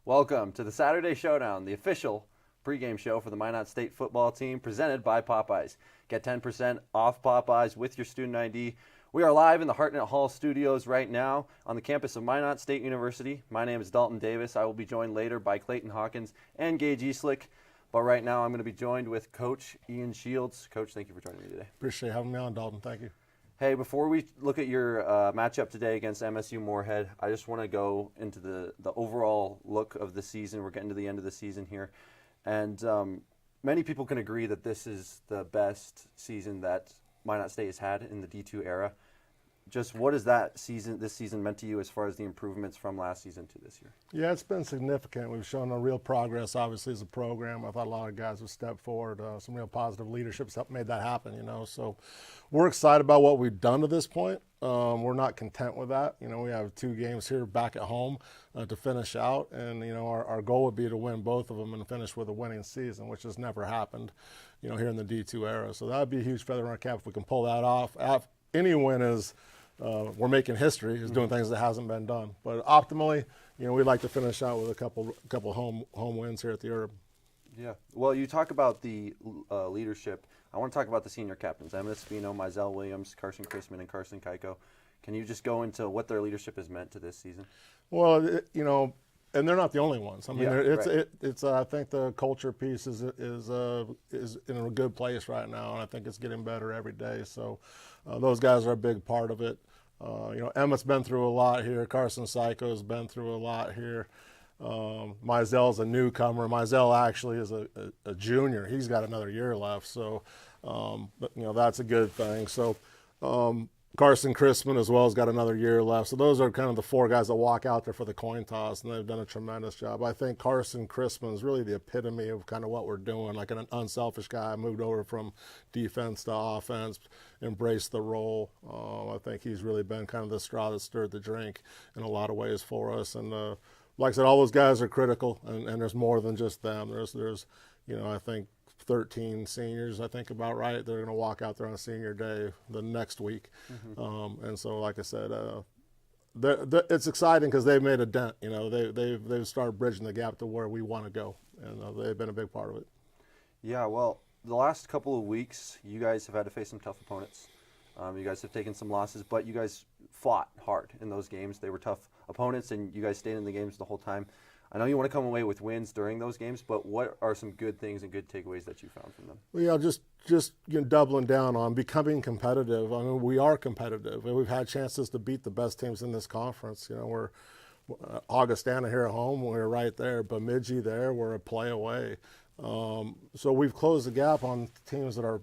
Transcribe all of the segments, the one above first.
Welcome to the Saturday Showdown, the official pregame show for the Minot State football team, presented by Popeyes. Get 10% off Popeyes with your student ID. We are live in the Hartnett Hall studios right now on the campus of Minot State University. My name is Dalton Davis. I will be joined later by Clayton Hawkins and Gage Eastlick. But right now I'm going to be joined with Coach Ian Shields. Coach, thank you for joining me today. Appreciate having me on, Dalton. Thank you. Hey, before we look at your matchup today against MSU Moorhead, I just want to go into the overall look of the season. We're getting to the end of the season here. And many people can agree that this is the best season that Minot State has had in the D2 era. Just what has this season meant to you as far as the improvements from last season to this year? Yeah, it's been significant. We've shown a real progress, obviously, as a program. I thought a lot of guys have stepped forward. Some real positive leadership's made that happen, So we're excited about what we've done to this point. We're not content with that. We have 2 games here back at home to finish out. And, our goal would be to win both of them and finish with a winning season, which has never happened, here in the D2 era. So that would be a huge feather in our cap if we can pull that off. Any win is we're making history, is doing things that hasn't been done. But optimally, we'd like to finish out with a couple home wins here at the Herb. Yeah. Well, you talk about the leadership. I want to talk about the senior captains, Emmett Spino, Mizell Williams, Carson Chrisman, and Carson Keiko. Can you just go into what their leadership has meant to this season? Well, and they're not the only ones. I mean, right. I think the culture piece is in a good place right now, and I think it's getting better every day. So those guys are a big part of it. Emmett's been through a lot here. Carson Keiko's been through a lot here. Mizell's a newcomer. Mizell actually is a junior. He's got another year left, so that's a good thing. So Carson Chrisman as well has got another year left. So those are kind of the 4 guys that walk out there for the coin toss, and they've done a tremendous job. I think Carson Chrisman is really the epitome of kind of what we're doing, like an unselfish guy, moved over from defense to offense, embraced the role. I think he's really been kind of the straw that stirred the drink in a lot of ways for us. And like I said, all those guys are critical, and there's more than just them. There's I think 13 seniors, I think about right. They're going to walk out there on senior day the next week. And so, like I said, it's exciting because they've made a dent. They've started bridging the gap to where we want to go, and they've been a big part of it. Yeah, well, the last couple of weeks, you guys have had to face some tough opponents. You guys have taken some losses, but you guys fought hard in those games. They were tough opponents, and you guys stayed in the games the whole time. I know you want to come away with wins during those games, but what are some good things and good takeaways that you found from them? Well, yeah, just doubling down on becoming competitive. I mean, we are competitive. We've had chances to beat the best teams in this conference. We're Augustana here at home. We're right there. Bemidji there. We're a play away. So we've closed the gap on teams that are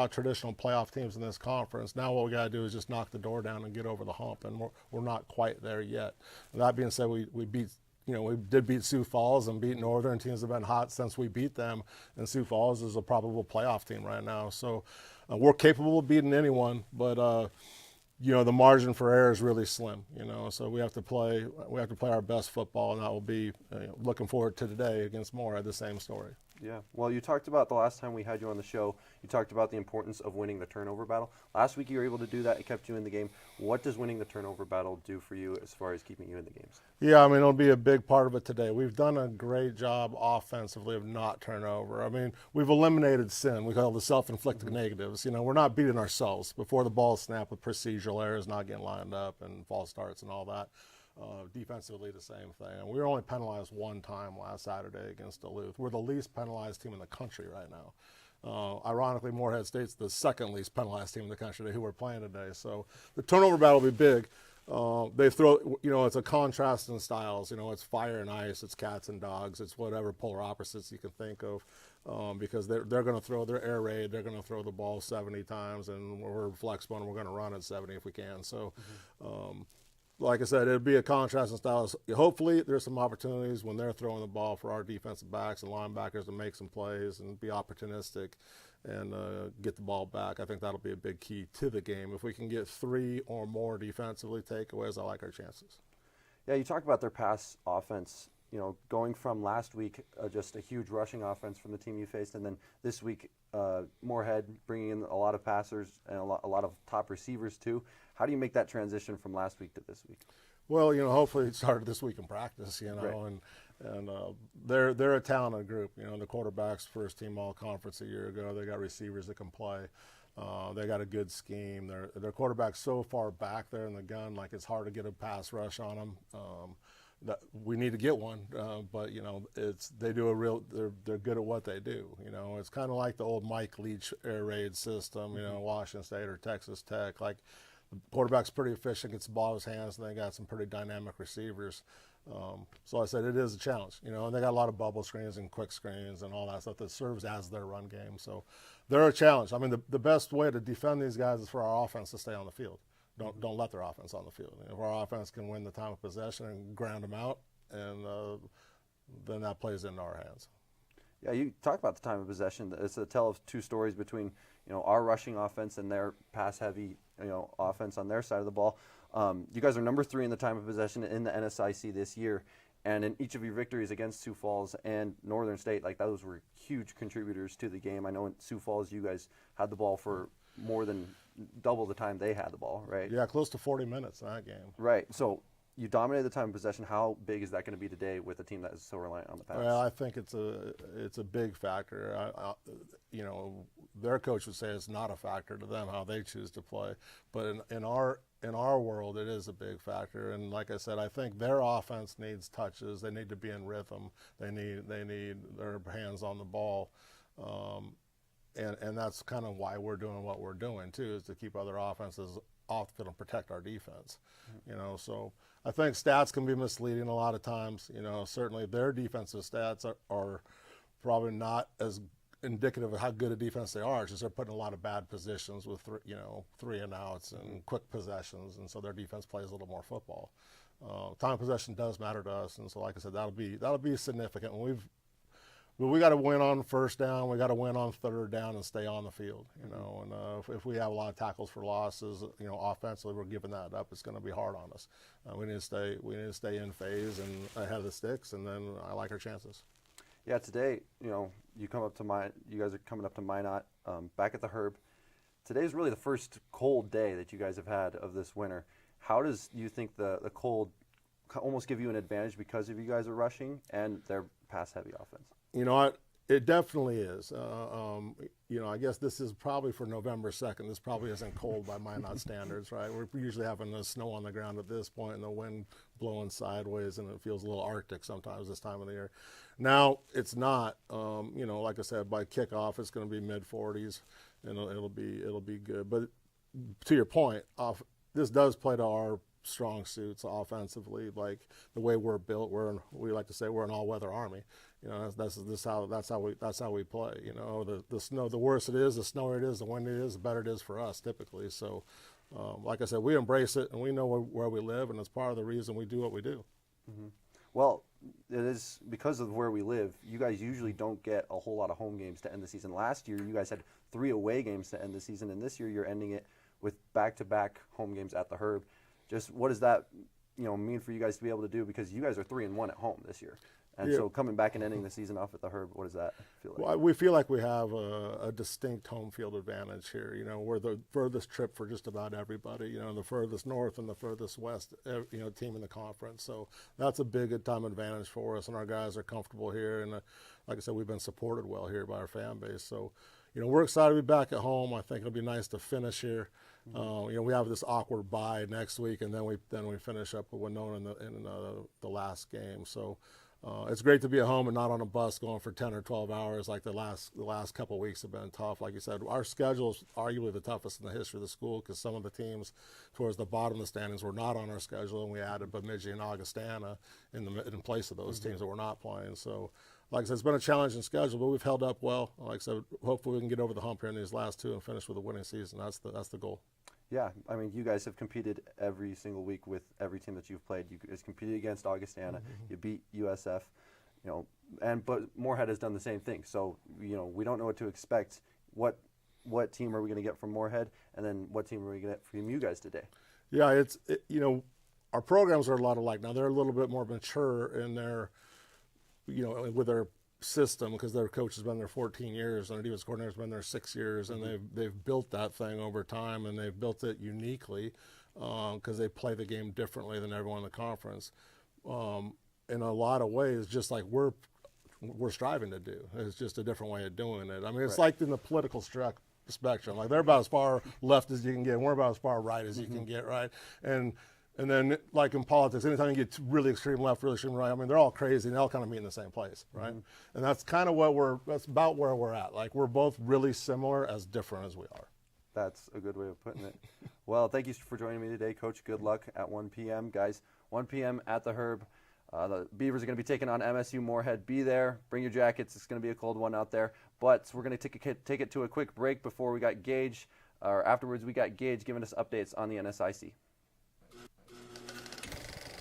traditional playoff teams in this conference. Now what we got to do is just knock the door down and get over the hump, and we're not quite there yet. That being said, we beat. We did beat Sioux Falls and beat Northern. Teams have been hot since we beat them, and Sioux Falls is a probable playoff team right now. So we're capable of beating anyone, but the margin for error is really slim. So we have to play our best football, and that will be looking forward to today against Moorhead, the same story. Yeah. Well, you talked about the last time we had you on the show, you talked about the importance of winning the turnover battle. Last week you were able to do that. It kept you in the game. What does winning the turnover battle do for you as far as keeping you in the games? Yeah, I mean, it'll be a big part of it today. We've done a great job offensively of not turnover. I mean, we've eliminated sin. We call it the self-inflicted negatives. We're not beating ourselves before the ball snap with procedural errors, not getting lined up, and false starts and all that. Defensively, the same thing. And we were only penalized 1 time last Saturday against Duluth. We're the least penalized team in the country right now. Ironically, Moorhead State's the second least penalized team in the country who we're playing today. So the turnover battle will be big. They throw, it's a contrast in styles. It's fire and ice, it's cats and dogs, it's whatever polar opposites you can think of. Because they're going to throw their air raid, they're going to throw the ball 70 times, and we're flexible and we're going to run it 70 if we can. So. Like I said, it'll be a contrast in styles. Hopefully, there's some opportunities when they're throwing the ball for our defensive backs and linebackers to make some plays and be opportunistic and get the ball back. I think that'll be a big key to the game. If we can get 3 or more defensively takeaways, I like our chances. Yeah, you talk about their pass offense. Going from last week, just a huge rushing offense from the team you faced, and then this week, Moorhead bringing in a lot of passers and a lot of top receivers too. How do you make that transition from last week to this week? Well, hopefully it started this week in practice, Right. And they're a talented group. You know, the quarterback's first team all conference a year ago. They got receivers that can play. They got a good scheme. Their quarterback's so far back there in the gun, like it's hard to get a pass rush on them. That we need to get one, but you know, they do a real. They're good at what they do. You know, it's kind of like the old Mike Leach air raid system. You know, Washington State or Texas Tech. Like the quarterback's pretty efficient, gets the ball in his hands, and they got some pretty dynamic receivers. So I said it is a challenge, you know, and they got a lot of bubble screens and quick screens and all that stuff that serves as their run game. So they're a challenge. I mean, the best way to defend these guys is for our offense to stay on the field. Don't let their offense on the field. If our offense can win the time of possession and ground them out, and then that plays into our hands. Yeah, you talk about the time of possession. It's a tale of two stories between, you know, our rushing offense and their pass-heavy, you know, offense on their side of the ball. You guys are number 3 in the time of possession in the NSIC this year, and in each of your victories against Sioux Falls and Northern State, like those were huge contributors to the game. I know in Sioux Falls you guys had the ball for more than double the time they had the ball, right? Yeah, close to 40 minutes in that game. Right. So you dominated the time of possession. How big is that going to be today with a team that is so reliant on the pass? Well, I think it's a big factor. You know, their coach would say it's not a factor to them how they choose to play, but in our world, it is a big factor. And like I said, I think their offense needs touches. They need to be in rhythm. They need their hands on the ball. And that's kind of why we're doing what we're doing too, is to keep other offenses off the field and protect our defense. You know, so I think stats can be misleading a lot of times. You know, certainly their defensive stats are probably not as indicative of how good a defense they are. It's just they're put in a lot of bad positions with 3 and outs and quick possessions, and so their defense plays a little more football. Time of possession does matter to us, and so like I said, that'll be significant. We got to win on first down. We got to win on third down and stay on the field. You know, and if we have a lot of tackles for losses, you know, offensively we're giving that up. It's going to be hard on us. We need to stay in phase and ahead of the sticks, and then I like our chances. Yeah, today, you know, you guys are coming up to Minot, back at the Herb. Today's really the first cold day that you guys have had of this winter. How does you think the cold almost give you an advantage because of you guys are rushing and their pass-heavy offense? You know, it definitely is. You know, I guess this is probably for November 2nd. This probably isn't cold by Minot standards, right? We're usually having the snow on the ground at this point and the wind blowing sideways, and it feels a little Arctic sometimes this time of the year. Now, it's not. You know, like I said, by kickoff, it's going to be mid-40s, and it'll be good. But to your point, this does play to our strong suits offensively, like the way we're built. We like to say we're an all-weather army. You know, that's how we play. You know, the snow, the worse it is, the snowier it is, the windier it is, the better it is for us typically. So, like I said, we embrace it and we know where we live, and it's part of the reason we do what we do. Mm-hmm. Well, it is because of where we live. You guys usually don't get a whole lot of home games to end the season. Last year, you guys had 3 away games to end the season, and this year you're ending it with back-to-back home games at the Herb. Just what does that, you know, mean for you guys to be able to do? Because you guys are 3-1 at home this year, and so coming back and ending the season off at the Herb, what does that feel like? Well, we feel like we have a distinct home field advantage here. You know, we're the furthest trip for just about everybody. You know, the furthest north and the furthest west, you know, team in the conference. So that's a big time advantage for us, and our guys are comfortable here. And like I said, we've been supported well here by our fan base. So, you know, we're excited to be back at home. I think it'll be nice to finish here. You know, we have this awkward bye next week, and then we finish up with Winona in the last game. So it's great to be at home and not on a bus going for 10 or 12 hours like the last couple of weeks have been tough. Like you said, our schedule is arguably the toughest in the history of the school because some of the teams towards the bottom of the standings were not on our schedule, and we added Bemidji and Augustana in place of those teams that were not playing. So, like I said, it's been a challenging schedule, but we've held up well. Like I said, hopefully we can get over the hump here in these last 2 and finish with a winning season. That's the goal. Yeah, I mean, you guys have competed every single week with every team that you've played. You guys competed against Augustana. Mm-hmm. You beat USF, you know, but Moorhead has done the same thing. So, you know, we don't know what to expect. What team are we going to get from Moorhead, and then what team are we going to get from you guys today? Yeah, you know, our programs are a lot alike. Now they're a little bit more mature in their, you know, with their system because their coach has been there 14 years and their defense coordinator's been there 6 years, and they've built that thing over time, and they've built it uniquely because they play the game differently than everyone in the conference. in a lot of ways, just like we're striving to do. It's just a different way of doing it. I mean, it's like in the political spectrum. Like they're about as far left as you can get, and we're about as far right as you can get, right? And then, like in politics, anytime you get really extreme left, really extreme right, I mean, they're all crazy, and they all kind of meet in the same place, right? And that's kind of that's about where we're at. Like, we're both really similar, as different as we are. That's a good way of putting it. Well, thank you for joining me today, Coach. Good luck at 1 p.m. Guys, 1 p.m. at the Herb. The Beavers are going to be taking on MSU Moorhead. Be there. Bring your jackets. It's going to be a cold one out there. But we're going to take it to a quick break before we got Gage, or afterwards we got Gage giving us updates on the NSIC.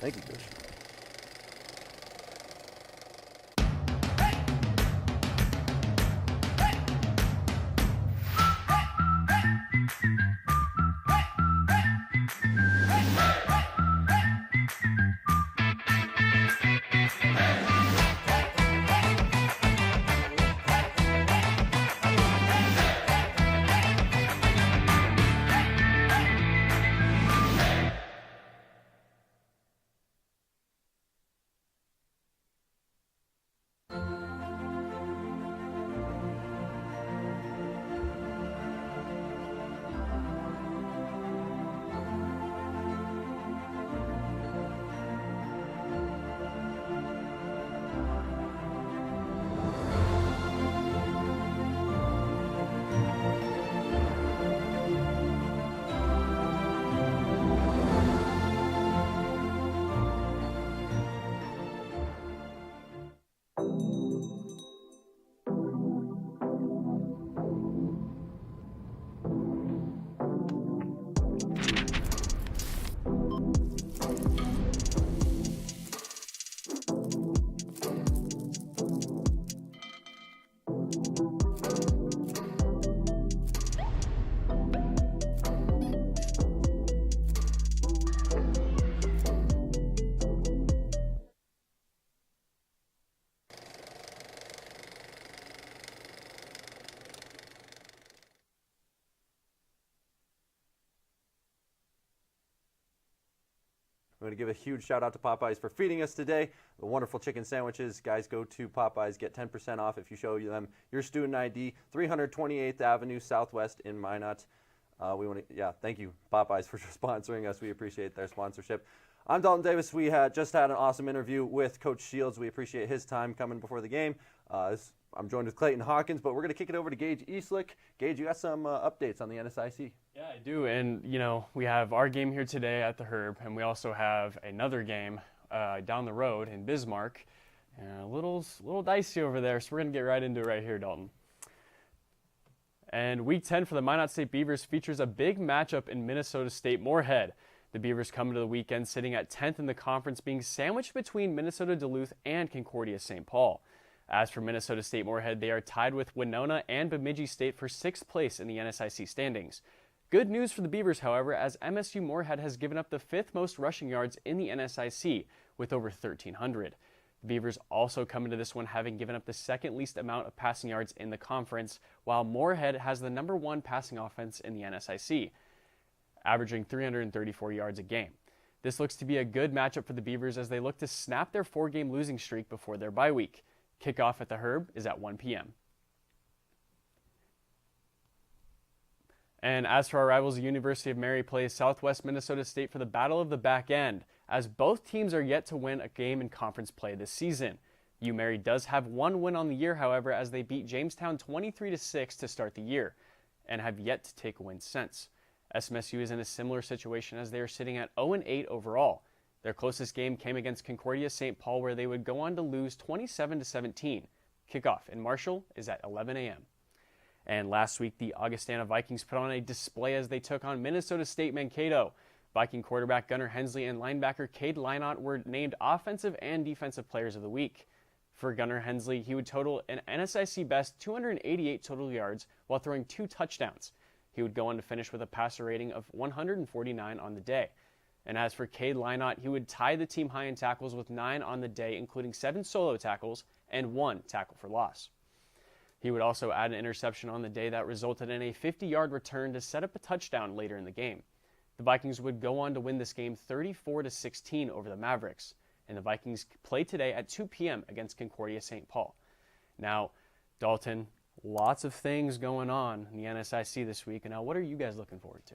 Thank you, Coach. I'm going to give a huge shout out to Popeyes for feeding us today. The wonderful chicken sandwiches. Guys, go to Popeyes, get 10% off if you show them your student ID, 328th Avenue Southwest in Minot. Thank you, Popeyes, for sponsoring us. We appreciate their sponsorship. I'm Dalton Davis. We just had an awesome interview with Coach Shields. We appreciate his time coming before the game. I'm joined with Clayton Hawkins, but we're going to kick it over to Gage Eastlick. Gage, you got some updates on the NSIC. Yeah, I do. And, we have our game here today at the Herb, and we also have another game down the road in Bismarck. A little dicey over there, so we're going to get right into it right here, Dalton. And Week 10 for the Minot State Beavers features a big matchup in Minnesota State Moorhead. The Beavers come into the weekend sitting at 10th in the conference, being sandwiched between Minnesota Duluth and Concordia St. Paul. As for Minnesota State Moorhead, they are tied with Winona and Bemidji State for 6th place in the NSIC standings. Good news for the Beavers, however, as MSU Moorhead has given up the 5th most rushing yards in the NSIC with over 1,300. The Beavers also come into this one having given up the 2nd least amount of passing yards in the conference, while Moorhead has the number 1 passing offense in the NSIC, averaging 334 yards a game. This looks to be a good matchup for the Beavers as they look to snap their 4-game losing streak before their bye week. Kickoff at the Herb is at 1 p.m. And as for our rivals, the University of Mary plays Southwest Minnesota State for the Battle of the Back End, as both teams are yet to win a game in conference play this season. U-Mary does have one win on the year, however, as they beat Jamestown 23-6 to start the year, and have yet to take a win since. SMSU is in a similar situation as they are sitting at 0-8 overall. Their closest game came against Concordia St. Paul, where they would go on to lose 27-17. Kickoff in Marshall is at 11 a.m. And last week, the Augustana Vikings put on a display as they took on Minnesota State Mankato. Viking quarterback Gunnar Hensley and linebacker Cade Lynott were named Offensive and Defensive Players of the Week. For Gunnar Hensley, he would total an NSIC best 288 total yards while throwing 2 touchdowns. He would go on to finish with a passer rating of 149 on the day. And as for Cade Lynott, he would tie the team high in tackles with 9 on the day, including 7 solo tackles and 1 tackle for loss. He would also add an interception on the day that resulted in a 50-yard return to set up a touchdown later in the game. The Vikings would go on to win this game 34-16 over the Mavericks. and the Vikings play today at 2 p.m. against Concordia St. Paul. Now, Dalton, lots of things going on in the NSIC this week. And now, what are you guys looking forward to?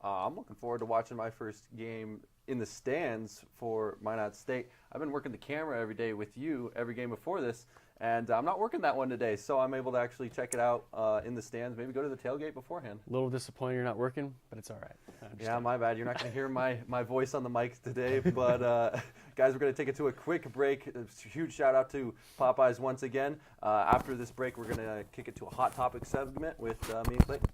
I'm looking forward to watching my first game in the stands for Minot State. I've been working the camera every day with you every game before this, and I'm not working that one today, so I'm able to actually check it out in the stands, maybe go to the tailgate beforehand. A little disappointed you're not working, but it's all right. Yeah, my bad. You're not going to hear my voice on the mic today, but guys, we're going to take it to a quick break. A huge shout out to Popeyes once again. After this break, we're going to kick it to a Hot Topic segment with me and Clayton.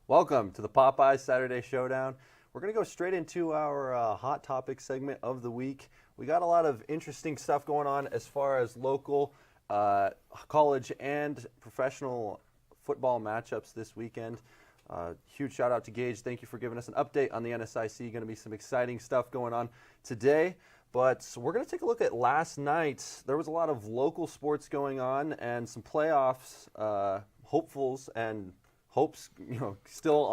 Welcome to the Popeyes Saturday Showdown. We're going to go straight into our Hot Topic segment of the week. We got a lot of interesting stuff going on as far as local, college, and professional football matchups this weekend. Huge shout out to Gage. Thank you for giving us an update on the NSIC. Going to be some exciting stuff going on today. But we're going to take a look at last night. There was a lot of local sports going on and some playoffs, hopefuls and hopes, still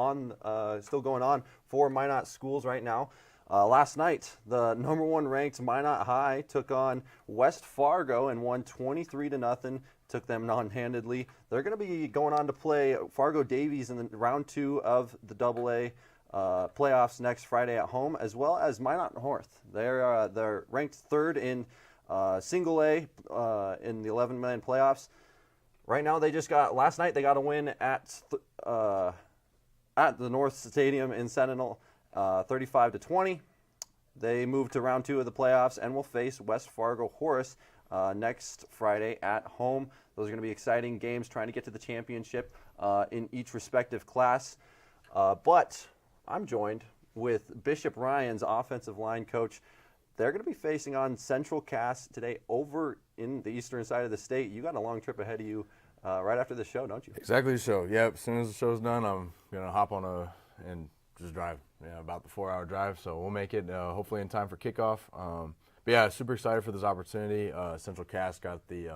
going on for Minot schools right now. Last night, the number one ranked Minot High took on West Fargo and won 23-0. Took them non-handedly. They're going to be going on to play Fargo Davies in the round 2 of the AA playoffs next Friday at home, as well as Minot North. They're ranked third in single A in the 11-man playoffs. Right now, last night they got a win at the North Stadium in Sentinel, 35-20. They moved to round 2 of the playoffs and will face West Fargo Horace next Friday at home. Those are going to be exciting games, trying to get to the championship in each respective class. But I'm joined with Bishop Ryan's offensive line coach. They're going to be facing on Central Cass today over in the eastern side of the state. You got a long trip ahead of you right after the show, don't you? Exactly the show. Yep. As soon as the show's done, I'm going to hop on and just drive. About the 4-hour drive. So we'll make it hopefully in time for kickoff. But yeah, super excited for this opportunity. Central Cass got the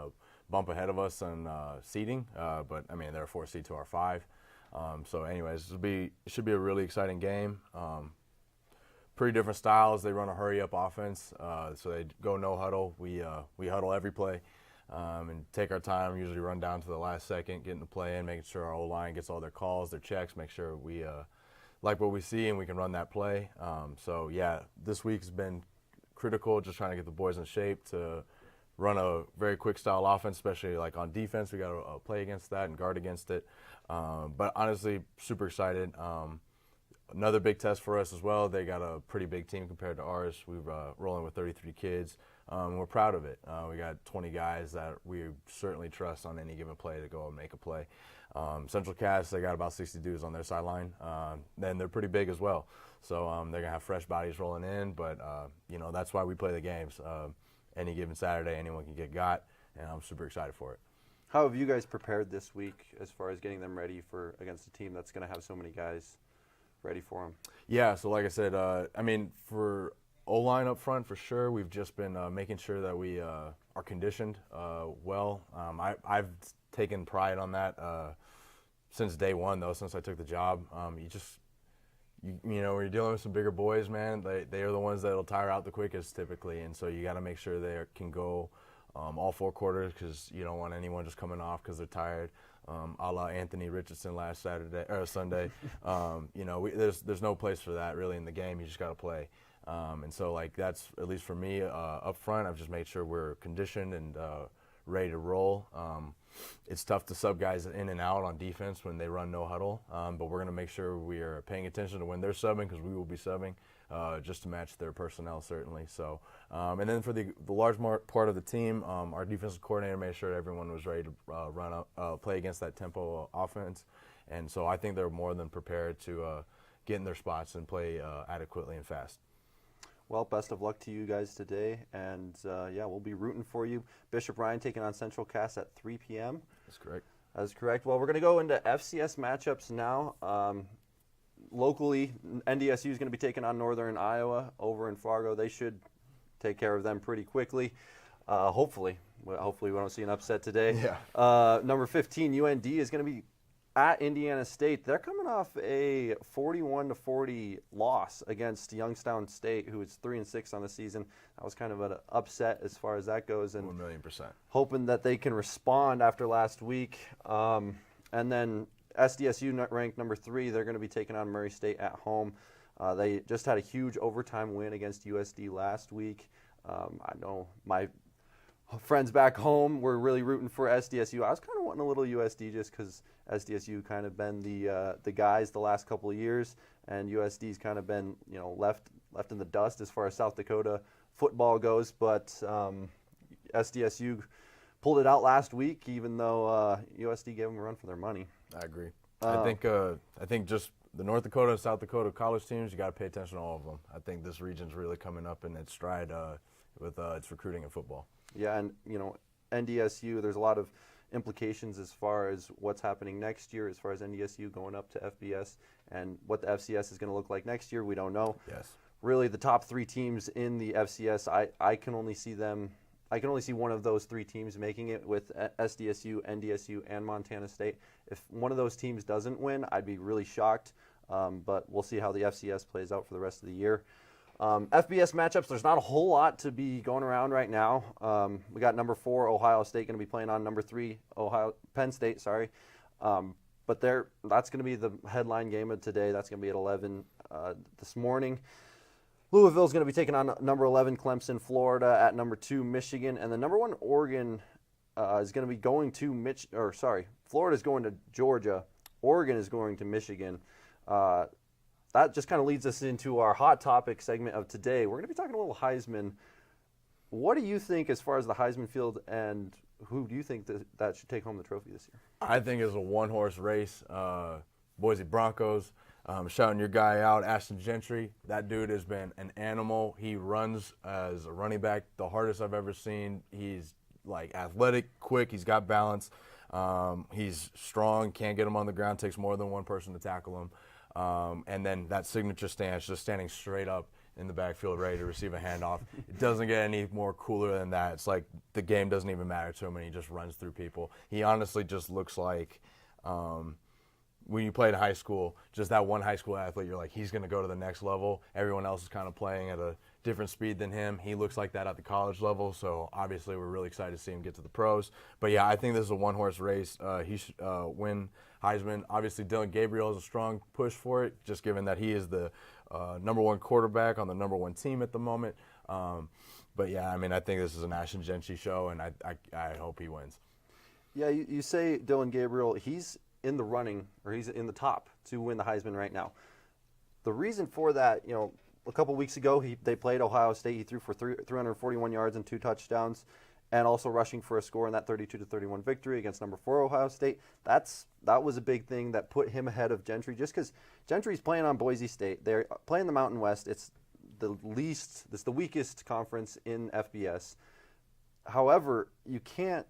bump ahead of us on seeding. But I mean, they're a 4 seed to our 5. So anyways, it should be a really exciting game. Pretty different styles. They run a hurry-up offense, so they go no huddle. We huddle every play and take our time, usually run down to the last second, getting the play in, making sure our O-line gets all their calls, their checks, make sure we like what we see and we can run that play. So, yeah, this week's been critical, just trying to get the boys in shape to run a very quick style offense, especially like on defense. We got to play against that and guard against it. But honestly, super excited. Another big test for us as well. They got a pretty big team compared to ours. We're rolling with 33 kids. We're proud of it. We got 20 guys that we certainly trust on any given play to go and make a play. Central Cass, they got about 60 dudes on their sideline. Then they're pretty big as well. So they're going to have fresh bodies rolling in. But, that's why we play the games. Any given Saturday, anyone can get got. And I'm super excited for it. How have you guys prepared this week as far as getting them ready for against a team that's going to have so many guys ready for them? Yeah, so like I said, for O-line up front, for sure, we've just been making sure that we are conditioned well. I've taken pride on that since day one, though, since I took the job. When you're dealing with some bigger boys, man, they are the ones that'll tire out the quickest typically, and so you got to make sure they can go all 4 quarters because you don't want anyone just coming off because they're tired. A la Anthony Richardson last Sunday. There's no place for that really in the game. You just got to play. And so like that's at least for me up front. I've just made sure we're conditioned and ready to roll. It's tough to sub guys in and out on defense when they run no huddle, but we're going to make sure we are paying attention to when they're subbing because we will be subbing just to match their personnel certainly. So, and then for the large part of the team, our defensive coordinator made sure everyone was ready to play against that tempo offense, and so I think they're more than prepared to get in their spots and play adequately and fast. Well, best of luck to you guys today, and we'll be rooting for you. Bishop Ryan taking on Central Cass at 3 p.m. That's correct. That's correct. Well, we're going to go into FCS matchups now. Locally, NDSU is going to be taking on Northern Iowa over in Fargo. They should take care of them pretty quickly. Hopefully we don't see an upset today. Yeah. Number 15, UND is going to be at Indiana State. They're coming off a 41-40 loss against Youngstown State, who is 3-6 on the season. That was kind of an upset as far as that goes, and 1,000,000%. hoping that they can respond after last week. And then SDSU ranked number 3. They're going to be taking on Murray State at home. They just had a huge overtime win against USD last week. I know my friends back home were really rooting for SDSU. I was kind of wanting a little USD just because SDSU kind of been the guys the last couple of years, and USD's kind of been left in the dust as far as South Dakota football goes. But SDSU pulled it out last week, even though USD gave them a run for their money. I agree. I think just the North Dakota and South Dakota college teams, you got to pay attention to all of them. I think this region's really coming up in its stride with its recruiting in football. Yeah, and NDSU, there's a lot of implications as far as what's happening next year, as far as NDSU going up to FBS, and what the FCS is going to look like next year. We don't know. Yes. Really, the top 3 teams in the FCS, I can only see one of those 3 teams making it with SDSU, NDSU, and Montana State. If one of those teams doesn't win, I'd be really shocked. But we'll see how the FCS plays out for the rest of the year. FBS matchups, there's not a whole lot to be going around right now. We got number 4, Ohio State, going to be playing on number 3, Penn State, sorry. But that's going to be the headline game of today. That's going to be at 11 this morning. Louisville's going to be taking on number 11, Clemson, Florida, at number 2, Michigan. And the number 1, Oregon, is going to be going to Florida's going to Georgia. Oregon is going to Michigan. That just kind of leads us into our hot topic segment of today. We're going to be talking a little Heisman. What do you think as far as the Heisman field, and who do you think that should take home the trophy this year? I think it's a one-horse race. Boise Broncos, shouting your guy out, Ashton Gentry. That dude has been an animal. He runs as a running back the hardest I've ever seen. He's like athletic, quick. He's got balance. He's strong. Can't get him on the ground. Takes more than one person to tackle him. And then that signature stance, just standing straight up in the backfield, ready to receive a handoff. It doesn't get any more cooler than that. It's like the game doesn't even matter to him, and he just runs through people. He honestly just looks like when you played in high school, just that one high school athlete, you're like, he's going to go to the next level. Everyone else is kind of playing at a different speed than him. He looks like that at the college level, so obviously we're really excited to see him get to the pros. But, yeah, I think this is a one-horse race. He should win Heisman. Obviously, Dylan Gabriel has a strong push for it, just given that he is the number 1 quarterback on the number 1 team at the moment. But, yeah, I mean, I think this is an Ashton Gentry show, and I hope he wins. Yeah, you say Dylan Gabriel, he's in the running, or he's in the top to win the Heisman right now. The reason for that, a couple weeks ago, they played Ohio State. He threw for 341 yards and 2 touchdowns, and also rushing for a score in that 32-31 victory against number 4 Ohio State. That was a big thing that put him ahead of Gentry, just because Gentry's playing on Boise State. They're playing the Mountain West. It's the weakest conference in FBS. However, you can't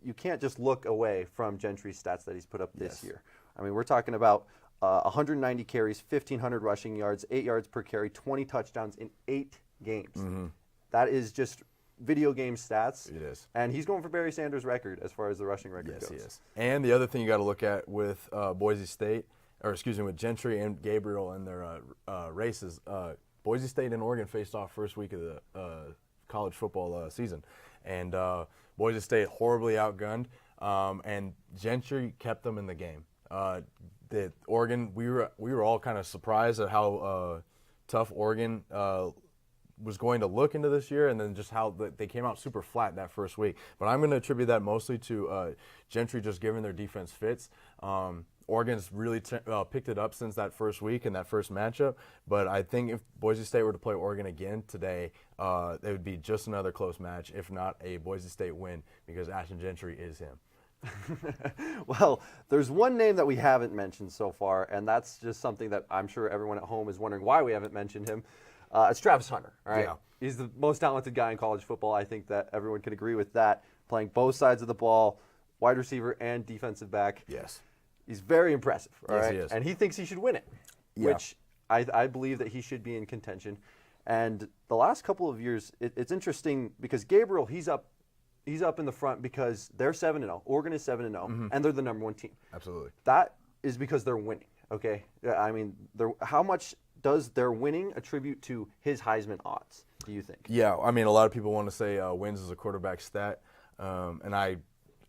you can't just look away from Gentry's stats that he's put up this year. I mean, we're talking about 190 carries, 1,500 rushing yards, 8 yards per carry, 20 touchdowns in 8 games. That is just video game stats. It is. And he's going for Barry Sanders' record as far as the rushing record goes. Yes, he is. And the other thing you got to look at with Boise State, with Gentry and Gabriel in their races, Boise State and Oregon faced off first week of the college football season. And Boise State horribly outgunned, and Gentry kept them in the game. The Oregon, we were all kind of surprised at how tough Oregon was going to look into this year, and then just how they came out super flat that first week. But I'm going to attribute that mostly to Gentry just giving their defense fits. Oregon's really picked it up since that first week and that first matchup. But I think if Boise State were to play Oregon again today, it would be just another close match, if not a Boise State win, because Ashton Gentry is him. Well, there's one name that we haven't mentioned so far, and that's just something that I'm sure everyone at home is wondering why we haven't mentioned him. It's Travis Hunter, all right? Yeah. He's the most talented guy in college football. I think that everyone can agree with that, playing both sides of the ball, wide receiver and defensive back. Yes. He's very impressive, all right? He is. And he thinks he should win it, which I believe that he should be in contention. And the last couple of years, it's interesting because Gabriel, he's up in the front because they're 7-0. Oregon is 7-0, and they're the number one team. Absolutely. That is because they're winning, okay? I mean, how much does their winning attribute to his Heisman odds, do you think? Yeah, I mean, a lot of people want to say wins is a quarterback stat, and I,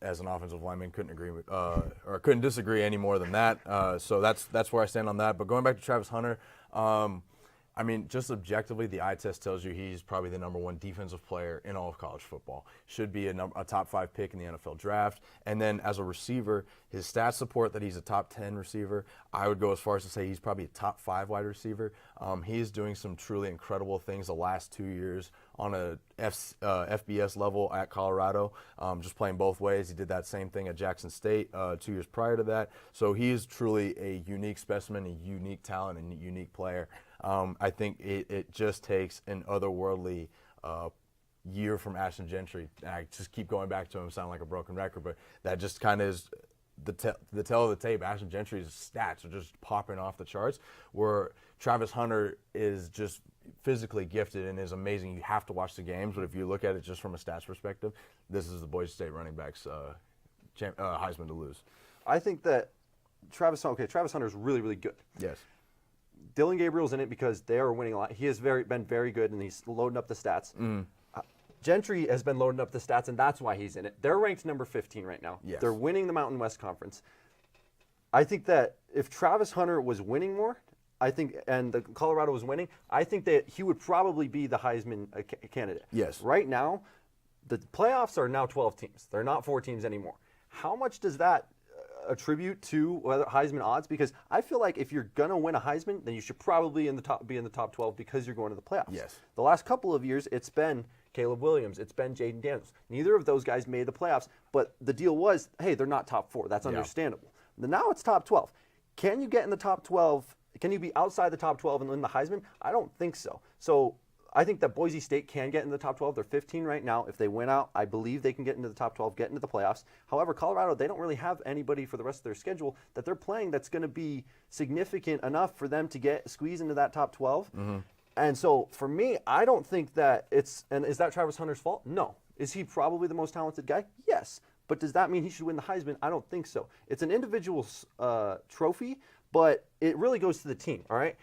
as an offensive lineman, couldn't disagree any more than that. So that's where I stand on that. But going back to Travis Hunter, I mean, just objectively, the eye test tells you he's probably the number one defensive player in all of college football. Should be a top 5 pick in the NFL draft. And then as a receiver, his stats support that he's a top 10 receiver. I would go as far as to say he's probably a top 5 wide receiver. He is doing some truly incredible things the last 2 years on a FBS level at Colorado, just playing both ways. He did that same thing at Jackson State 2 years prior to that. So he is truly a unique specimen, a unique talent, and a unique player. I think it just takes an otherworldly year from Ashton Gentry. And I just keep going back to him, sound like a broken record, but that just kind of is the tell of the tape. Ashton Gentry's stats are just popping off the charts, where Travis Hunter is just physically gifted and is amazing. You have to watch the games, but if you look at it just from a stats perspective, this is the Boise State running backs Heisman to lose. I think that Travis Hunter is really, really good. Yes. Dylan Gabriel's in it because they are winning a lot. He has been very good, and he's loading up the stats. Gentry has been loading up the stats, and that's why he's in it. They're ranked number 15 right now. Yes. They're winning the Mountain West Conference. I think that if Travis Hunter was winning more, and the Colorado was winning, I think that he would probably be the Heisman candidate. Yes. Right now, the playoffs are now 12 teams. They're not 4 teams anymore. How much does that attribute to Heisman odds? Because I feel like if you're gonna win a Heisman, then you should probably be in the top 12 because you're going to the playoffs. Yes. The last couple of years, it's been Caleb Williams, it's been Jaden Daniels. Neither of those guys made the playoffs, but the deal was, hey, they're not top 4. That's understandable. Now it's top 12. Can you get in the top 12? Can you be outside the top 12 and win the Heisman? I don't think so. So I think that Boise State can get in the top 12. They're 15 right now. If they win out, I believe they can get into the top 12, get into the playoffs. However, Colorado, they don't really have anybody for the rest of their schedule that they're playing that's going to be significant enough for them to squeeze into that top 12. And so for me, I don't think that is that Travis Hunter's fault? No. Is he probably the most talented guy? Yes. But does that mean he should win the Heisman? I don't think so. It's an individual trophy, but it really goes to the team, all right?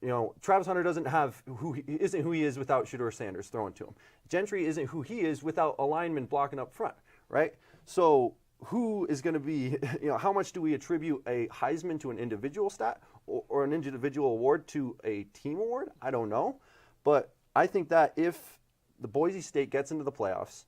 You know, Travis Hunter isn't who he is without Shedeur Sanders throwing to him. Gentry isn't who he is without a lineman blocking up front, right? So who is going to be, how much do we attribute a Heisman to an individual stat or an individual award to a team award? I don't know. But I think that if the Boise State gets into the playoffs,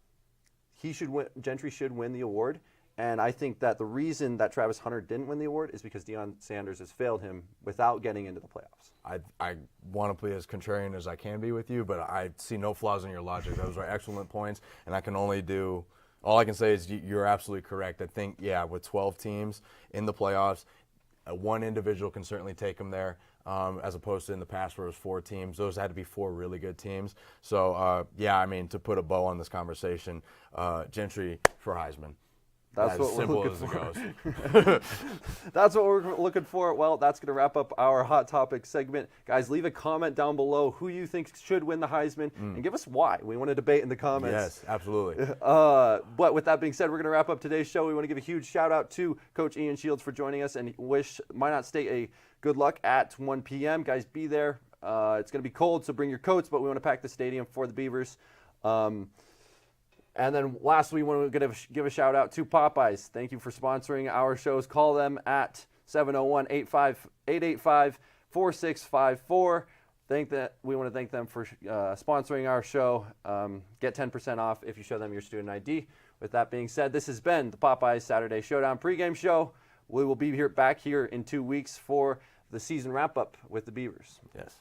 Gentry should win the award. And I think that the reason that Travis Hunter didn't win the award is because Deion Sanders has failed him without getting into the playoffs. I want to be as contrarian as I can be with you, but I see no flaws in your logic. Those are excellent points, and all I can say is you're absolutely correct. I think, with 12 teams in the playoffs, one individual can certainly take them there. as opposed to in the past where it was 4 teams. Those had to be 4 really good teams. So, yeah, I mean, to put a bow on this conversation, Gentry for Heisman. That's what simple we're as looking it for. goes. That's what we're looking for. Well, that's going to wrap up our Hot Topic segment. Guys, leave a comment down below who you think should win the Heisman and give us why. We want to debate in the comments. Yes, absolutely. But with that being said, we're going to wrap up today's show. We want to give a huge shout out to Coach Ian Shields for joining us and wish Minot State a good luck at 1 p.m. Guys, be there. It's going to be cold, so bring your coats, but we want to pack the stadium for the Beavers. And then lastly, we want to give a shout out to Popeyes. Thank you for sponsoring our shows. Call them at 701-885-4654. We want to thank them for sponsoring our show. Get 10% off if you show them your student ID. With that being said, this has been the Popeyes Saturday Showdown pregame show. We will be back here in 2 weeks for the season wrap-up with the Beavers. Yes.